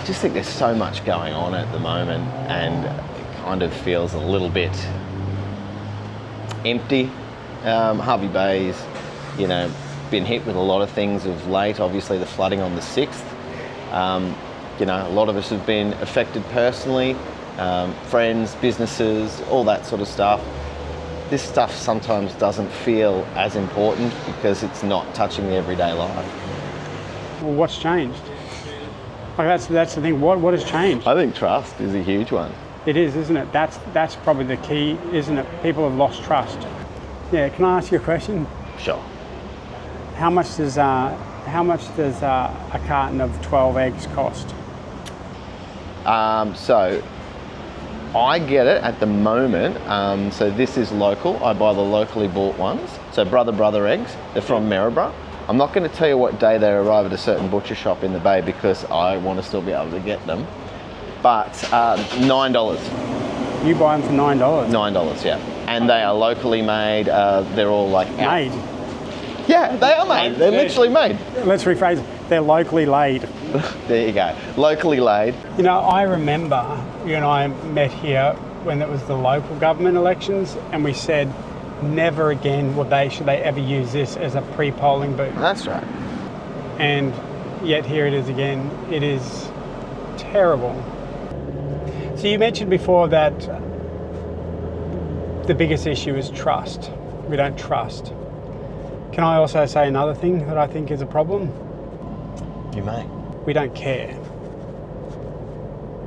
just think there's so much going on at the moment, and it kind of feels a little bit empty. Harvey Bay's, you know, been hit with a lot of things of late. Obviously the flooding on the 6th. You know, a lot of us have been affected personally, friends, businesses, all that sort of stuff. This stuff sometimes doesn't feel as important because it's not touching the everyday life. Well, what's changed? Like that's the thing. What has changed? I think trust is a huge one. It is, isn't it? That's probably the key, isn't it? People have lost trust. Yeah. Can I ask you a question? Sure. How much does a carton of 12 eggs cost? So I get it at the moment. So this is local. I buy the locally bought ones. So Brother eggs. They're from Maryborough. I'm not going to tell you what day they arrive at a certain butcher shop in the Bay because I want to still be able to get them. But $9. You buy them for $9? $9, yeah. And they are locally made. They're all like made. Yeah, they are made. They're literally made. Let's rephrase it. They're locally laid. There you go. Locally laid. You know, I remember you and I met here when it was the local government elections, and we said never again should they ever use this as a pre-polling booth. That's right. And yet here it is again. It is terrible. So you mentioned before that the biggest issue is trust. We don't trust. Can I also say another thing that I think is a problem? You may. We don't care.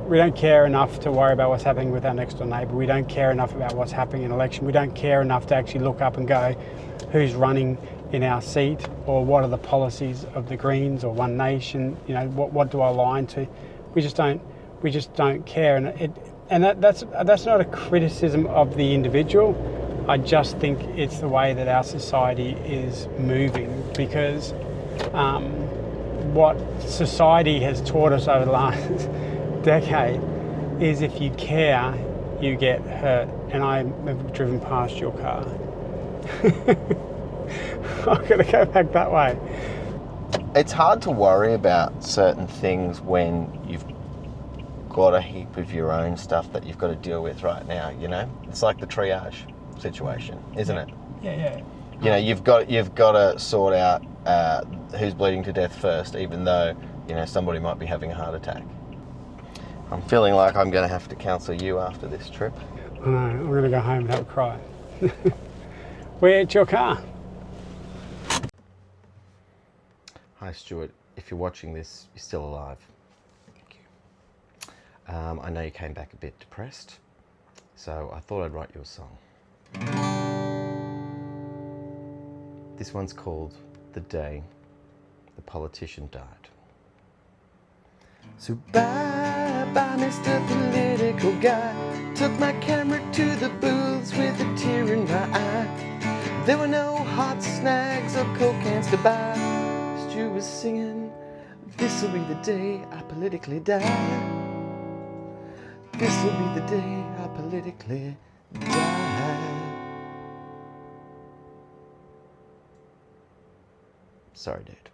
We don't care enough to worry about what's happening with our next door neighbour. We don't care enough about what's happening in an election. We don't care enough to actually look up and go, who's running in our seat, or what are the policies of the Greens or One Nation? You know, what do I align to? We just don't care, and that's not a criticism of the individual. I just think it's the way that our society is moving, because what society has taught us over the last decade is if you care, you get hurt. And I have driven past your car. I've got to go back that way. It's hard to worry about certain things when you've got a heap of your own stuff that you've got to deal with right now, you know? It's like the triage situation, isn't it? Yeah. You know, you've got to sort out who's bleeding to death first, even though, you know, somebody might be having a heart attack. I'm feeling like I'm going to have to counsel you after this trip. I know, I'm going to go home and have a cry. Where's your car? Hi Stuart, if you're watching this, you're still alive. Thank you. I know you came back a bit depressed, so I thought I'd write you a song. This one's called The Day the Politician Died. So bye, Mr. Political Guy. Took my camera to the booths with a tear in my eye. There were no hot snags or coke cans to buy. Stu was singing, this'll be the day I politically die. This'll be the day I politically die. Sorry, dude.